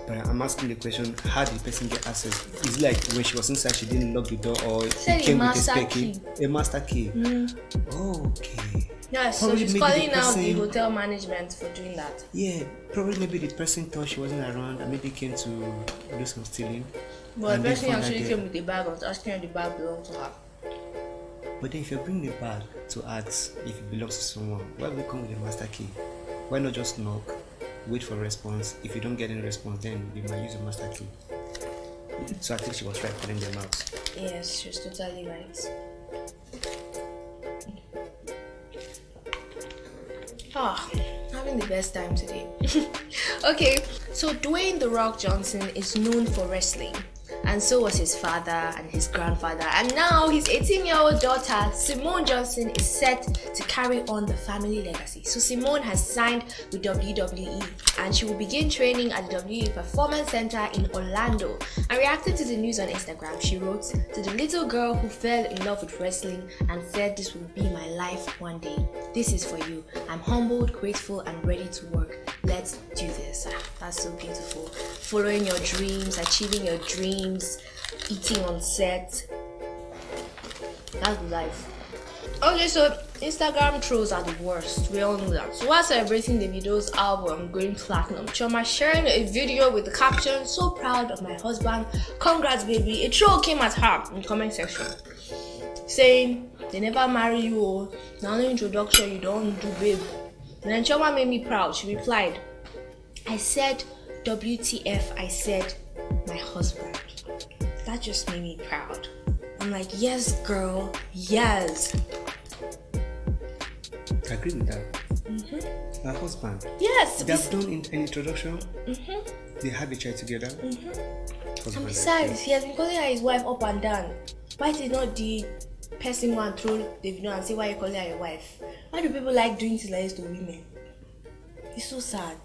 But I'm asking the question, how did the person get access? Is it like when she was inside, she didn't lock the door, or it came with a spare key? A master key. Oh, okay. Yeah, so Probably she's calling out the hotel management for doing that. Yeah, probably maybe the person thought she wasn't around and maybe came to do some stealing. But the person actually came with the bag and was asking her the bag belonged to her. But then if you bring the bag to ask if it belongs to someone, why would you come with a master key? Why not just knock, wait for a response? If you don't get any response, then you might use a master key. So I think she was right putting them out. Yes, she was totally right. Having the best time today. Okay, so Dwayne "The Rock" Johnson is known for wrestling, and so was his father and his grandfather, and now his 18-year-old daughter Simone Johnson is set to carry on the family legacy. So Simone has signed with WWE, and she will begin training at the WWE Performance Center in Orlando. And reacting to the news on Instagram, she wrote, "To the little girl who fell in love with wrestling and said this will be my life one day, this is for you. I'm humbled, grateful, and ready to work. Let's do this." That's so beautiful. Following your dreams, achieving your dreams, eating on set. That's life. Okay, so Instagram trolls are the worst. We all know that. So while celebrating Davido's album going platinum, Chioma sharing a video with the caption, "So proud of my husband, congrats baby." A troll came at her in the comment section saying, "They never marry you, oh. Now no introduction you don't do, babe." And then Chioma made me proud. She replied, "I said WTF, I said my husband." That just made me proud. I'm like, yes girl, yes. I agree with that. Her husband. Yes. They have done an introduction. They had a child together. And besides, he has been calling her his wife up and down. Why did not the person go and troll Davido and say, "Why you calling her your wife?" Why do people like doing things like this to women? It's so sad.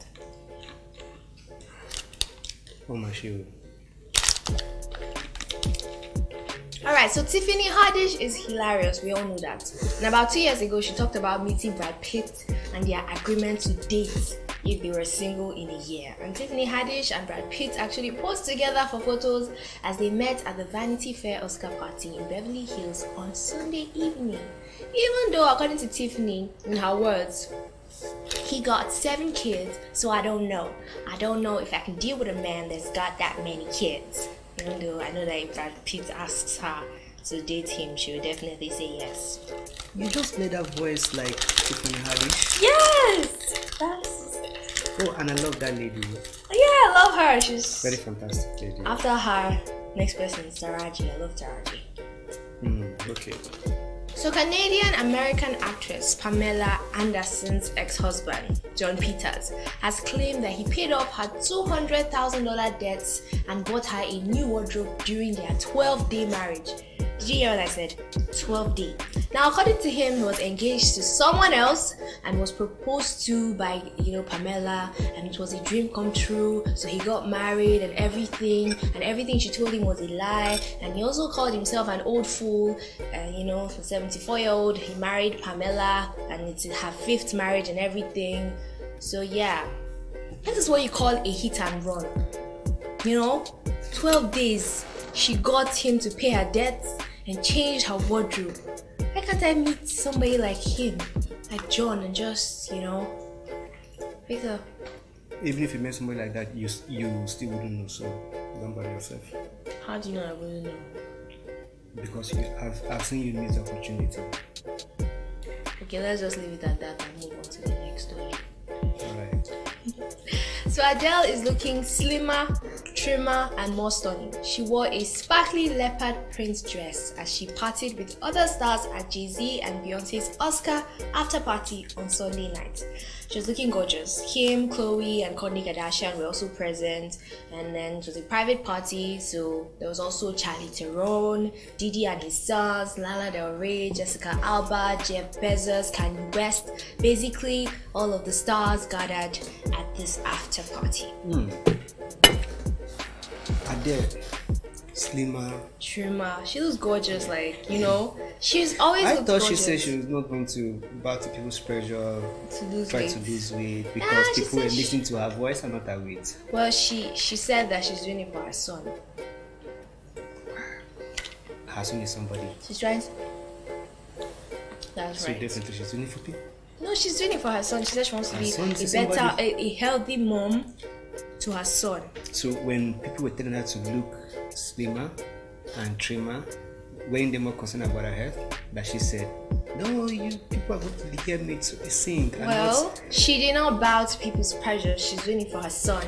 Oh my shield. Alright, so Tiffany Haddish is hilarious, we all know that. And about 2 years ago, she talked about meeting Brad Pitt and their agreement to date if they were single in a year. And Tiffany Haddish and Brad Pitt actually posed together for photos as they met at the Vanity Fair Oscar party in Beverly Hills on Sunday evening. Even though, according to Tiffany, in her words, "He got 7 kids, so I don't know. I don't know if I can deal with a man that's got that many kids." Even though I know that if Brad Pitt asks her to date him, she will definitely say yes. You just made that voice like Tiffany Haddish. Yes! Oh, and I love that lady. Yeah, I love her. She's Very fantastic lady. After her, next person is Taraji. I love Taraji. Okay. So Canadian-American actress Pamela Anderson's ex-husband, John Peters, has claimed that he paid off her $200,000 debts and bought her a new wardrobe during their 12-day marriage. Did you hear what I said? 12 days. Now, according to him, he was engaged to someone else and was proposed to by, Pamela, and it was a dream come true. So he got married and everything she told him was a lie. And he also called himself an old fool. For 74-year-old, he married Pamela, and it's her 5th marriage and everything. So yeah, this is what you call a hit and run. 12 days. She got him to pay her debts and change her wardrobe. Why can't I meet somebody like him, like John, and just, pick up? Even if you met somebody like that, you still wouldn't know, so don't bother yourself. How do you know I wouldn't know? Because I've seen you miss the opportunity. Okay, let's just leave it at that and move on to the next story. Alright. So Adele is looking slimmer, trimmer, and more stunning. She wore a sparkly leopard print dress as she partied with other stars at Jay-Z and Beyonce's Oscar after party on Sunday night. She was looking gorgeous. Kim, Chloe, and Kourtney Kardashian were also present, and then it was a private party, so there was also Charlie Theron, Diddy and his sons, Lana Del Rey, Jessica Alba, Jeff Bezos, Kanye West. Basically, all of the stars gathered at this after party. Adele, slimmer, trimmer. She looks gorgeous, like, you know. She's always I looked thought gorgeous. she said she was not going to bow to people's pressure, To lose try weight. to lose weight because she people were said listening to her voice and not her weight. Well, she said that she's doing it for her son. Her son is somebody. She's trying to... That's So right. definitely she's doing it for people. No, she's doing it for her son. She said she wants to Her be son is a better, somebody. a healthy mom to her son. So when people were telling her to look slimmer and trimmer, weren't they more concerned about her health? That she said, no, you people are going to hear me to sing. And Well, not... she did not bow to people's pressure. She's doing it for her son.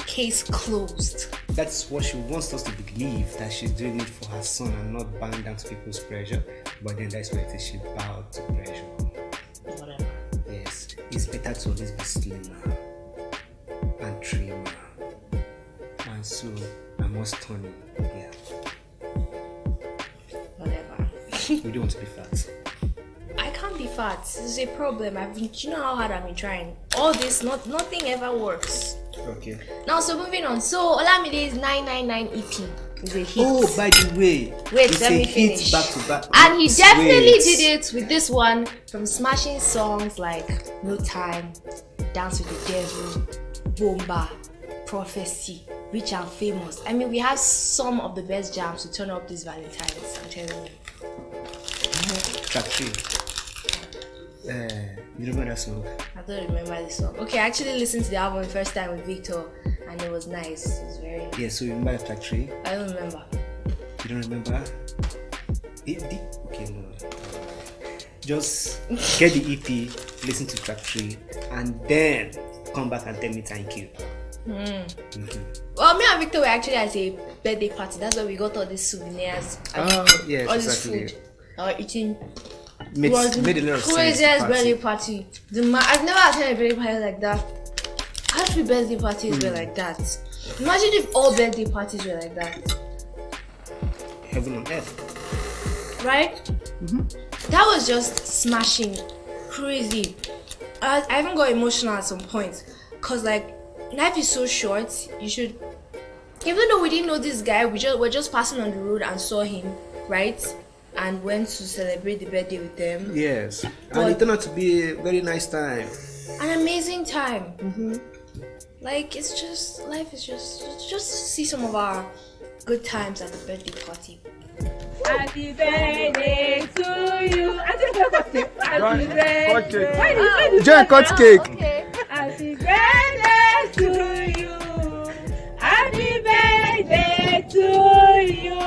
Case closed. That's what she wants us to believe, that she's doing it for her son and not bowing down to people's pressure. But then that's why it is she bowed to pressure. Whatever. Yes, it's better to always be slimmer and trimmer and so and more stunning. Yeah, Whatever. we don't want to be fat. I can't be fat. This is a problem. You know how hard I've been trying. All this, nothing ever works. Okay. Now, so moving on. So Olamide's 999 EP is a hit. Oh, by the way, Wait, it's let a me hit finish. back to back. And he definitely Wait. did it with this one, from smashing songs like No Time, Dance with the Devil, Bomba, Prophecy, Rich and Famous. I mean, we have some of the best jams to turn up this Valentine's, I'm telling you. Track 3. You remember that song? I don't remember this song. Okay, I actually listened to the album the first time with Victor, and it was nice. It was very... Yeah, so you remember track 3? I don't remember. You don't remember? Okay, no. Just get the EP, listen to track 3, and then come back and tell me thank you. Well, me and Victor were actually at a birthday party. That's why we got all these souvenirs. And Oh, yes, all this exactly. food. Eating. Made It was a lot of sense. craziest the birthday party. party. I've never attended a birthday party like that. How few birthday parties were like that? Imagine if all birthday parties were like that. Heaven on earth. Right? That was just smashing. Crazy. I even got emotional at some point. Because, like, life is so short. You should... Even though we didn't know this guy, we're just passing on the road and saw him, right? And went to celebrate the birthday with them. Yes. But- And it turned out to be a very nice time. An amazing time. Like, it's just... Life is just see some of our good times at the birthday party. Happy birthday to you. Happy birthday. Joy cut cake. Okay. Happy birthday to you. Happy birthday to you.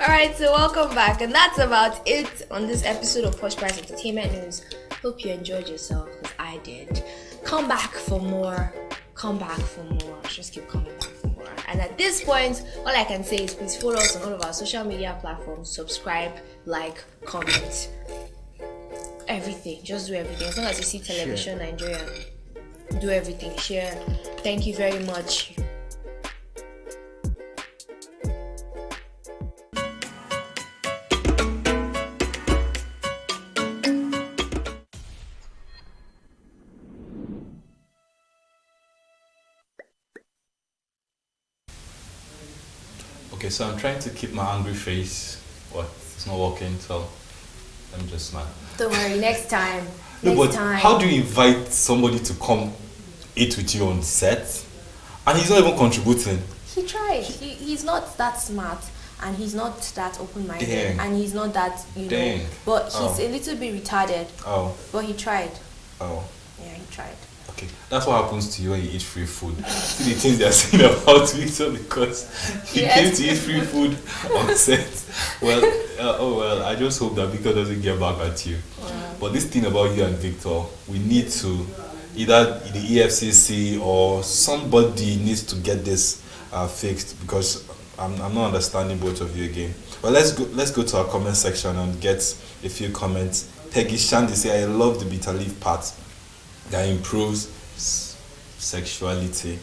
Alright, so welcome back, and that's about it on this episode of Posh Price Entertainment News. Hope you enjoyed yourself, because I did. Come back for more. Just keep coming back for more. And at this point, all I can say is please follow us on all of our social media platforms, subscribe, like, comment, everything. Just do everything. As long as you see Television Nigeria, do everything. Share. Thank you very much. Okay, so I'm trying to keep my angry face, but it's not working, so let me just smile. Don't worry, next time. No, but how do you invite somebody to come eat with you on set, and he's not even contributing? He tried. He's not that smart, and he's not that open-minded, Dang. and he's not that, you know. Dang. But he's Oh. a little bit retarded. Oh, But he tried. oh. Yeah, he tried. Okay, that's what happens to you when you eat free food. See the things they're saying about Victor because he came to eat free food on set. Well, I just hope that Victor doesn't get back at you. But this thing about you and Victor, we need to either the EFCC or somebody needs to get this fixed, because I'm not understanding both of you again. But let's go to our comment section and get a few comments. Peggy Shandy say, I love the bitter leaf part that improves sexuality.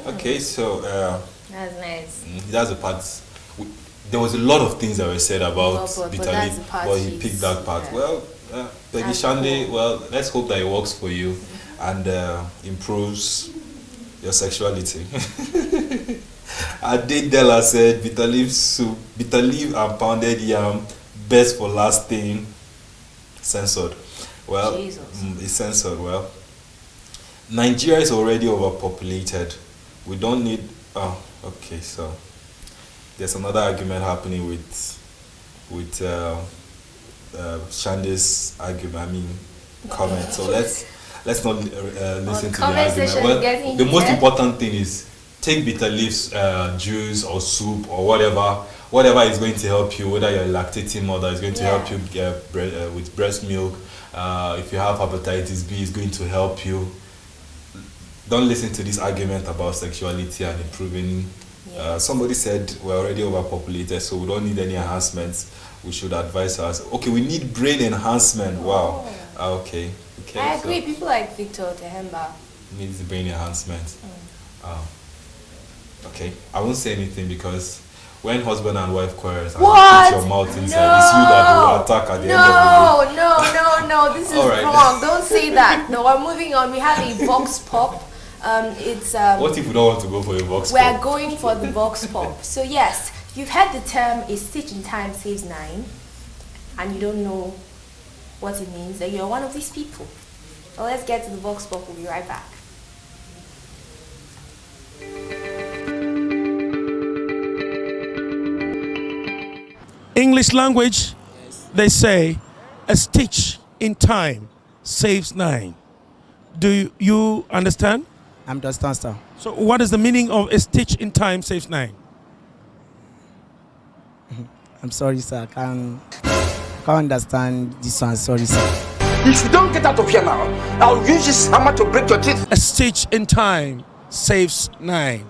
Okay, so that's nice. That's the part. There was a lot of things that were said about bitter that's leaf, the part but he picked that part. Yeah. Well, Peggy That's Shandy, cool. well, let's hope that it works for you and improves your sexuality. Adedela said, bitter leaf soup, bitter leaf and pounded yam, best for last thing. Censored. Well, it's censored. Well, Nigeria is already overpopulated. We don't need. Oh, okay. So there's another argument happening with Shandy's argument. I mean, comment. So let's not listen to the argument. Well, the most important thing is take bitter leaves juice or soup or whatever is going to help you. Whether you're a lactating mother, is going to help you get with breast milk. If you have hepatitis B, it's going to help you. Don't listen to this argument about sexuality and improving. Somebody said we're already overpopulated, so we don't need any enhancements. We should advise us. Okay, we need brain enhancement. Wow. Okay. I agree. People like Victor Tehemba needs brain enhancement. Okay, I won't say anything because when husband and wife quarrels and you put your mouth inside, it's you that will attack at the end of the day. No, this is wrong. Don't say that. No, we're moving on. We have a vox pop. What if we don't want to go for a vox pop? We're going for the vox pop. So yes, you've heard the term "a stitch in time saves 9," and you don't know what it means, then you're one of these people. Well, let's get to the vox pop. We'll be right back. English language, they say, a stitch in time saves 9. Do you understand? I understand, sir. So what is the meaning of a stitch in time saves 9? I'm sorry, sir. I can't understand this one. Sorry, sir. If you don't get out of here now, I'll use this hammer to break your teeth. A stitch in time saves 9.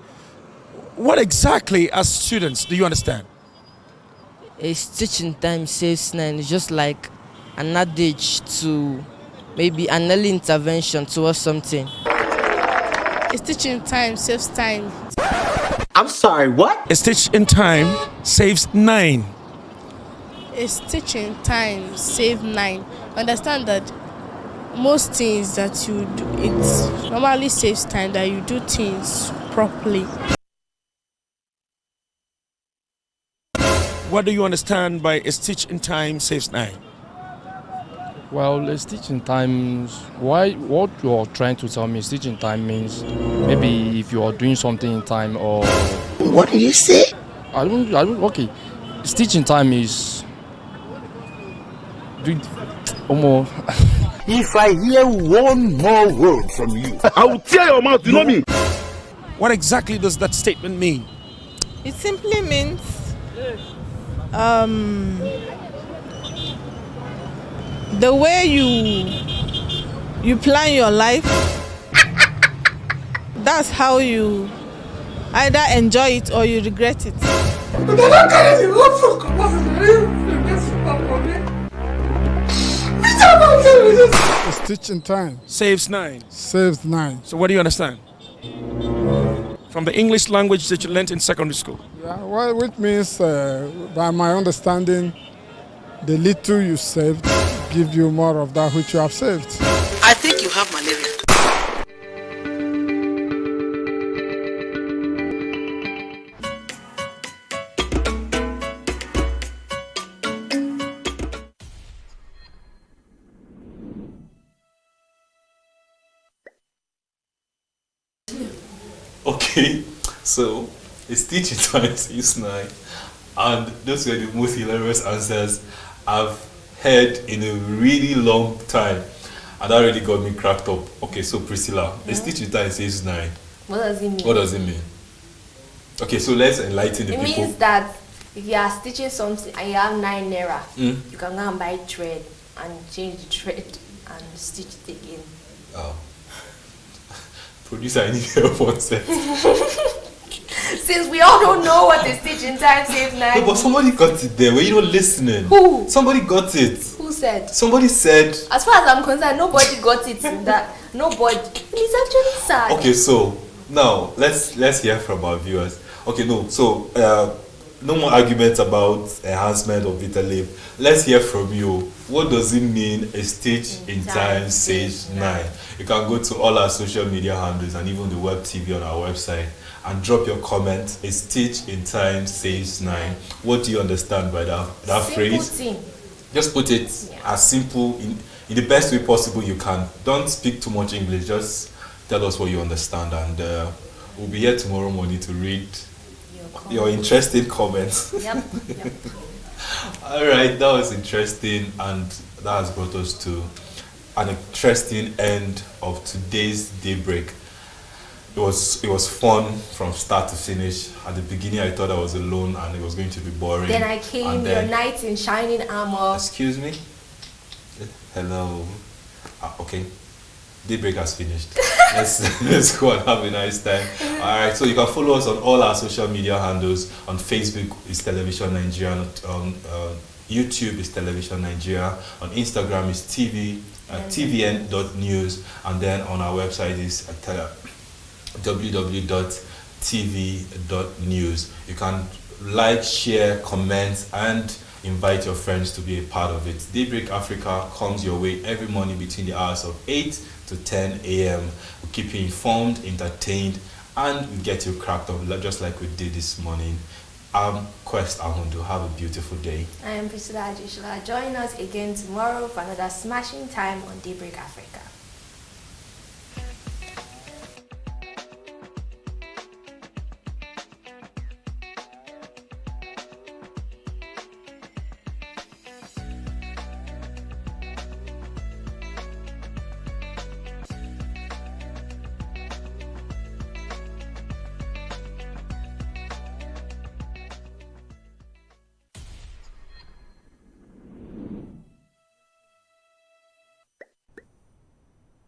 What exactly, as students, do you understand? A stitch in time saves 9. It's just like an adage to maybe an early intervention towards something. A stitch in time saves time. I'm sorry, what? A stitch in time saves 9. A stitch in time saves 9. Understand that most things that you do, it normally saves time, that you do things properly. What do you understand by a stitch in time saves 9? Well, a stitch in time, what you're trying to tell me, stitch in time means maybe if you are doing something in time or... What did you say? I don't, okay. Stitch in time is... If I hear one more word from you, I will tear your mouth, you know me? What exactly does that statement mean? It simply means the way you plan your life, that's how you either enjoy it or you regret it. A stitch in time saves 9. Saves 9. So what do you understand from the English language that you learnt in secondary school? Yeah, well, which means, by my understanding, the little you saved give you more of that which you have saved. I think you have malaria. Okay, so a stitch in time saves 9, and those were the most hilarious answers I've heard in a really long time, and that really got me cracked up. Okay, so Priscilla, a stitch in time saves 9. What does it mean? What does it mean? Okay, so let's enlighten the people. It means that if you are stitching something and you have 9 naira, you can go and buy thread and change the thread and stitch it again. Oh. Producer, I need help on set. Since we all don't know what is teaching time saves 9. No, but somebody got it there. Were you not listening? Who? Somebody got it. Who said? Somebody said. As far as I'm concerned, nobody got it in that. Nobody. It's actually sad. Okay, so now let's hear from our viewers. Okay, no more arguments about enhancement of bitter leaf. Let's hear from you. What does it mean a stitch in time saves 9? You can go to all our social media handles and even the web TV on our website and drop your comment. A stitch in time saves 9. What do you understand by that phrase? Thing. Just put it as simple in the best way possible you can. Don't speak too much English. Just tell us what you understand, and we'll be here tomorrow morning to read your interesting comments. Yep. All right, that was interesting, and that has brought us to an interesting end of today's Daybreak. It was fun from start to finish. At the beginning, I thought I was alone and it was going to be boring. Then I came, your knight in shining armor. Excuse me? Hello. Okay. Daybreak has finished. let's go and have a nice time. Alright, so you can follow us on all our social media handles. On Facebook is Television Nigeria, on YouTube is Television Nigeria, on Instagram is tvn.news, and then on our website is www.tv.news. You can like, share, comment, and invite your friends to be a part of it. Daybreak Africa comes your way every morning between the hours of 8 to 10 a.m. We keep you informed, entertained, and we get you cracked up just like we did this morning. I'm Quest Ahundu. Have a beautiful day. I am Priscilla Adishla. Join us again tomorrow for another smashing time on Daybreak Africa.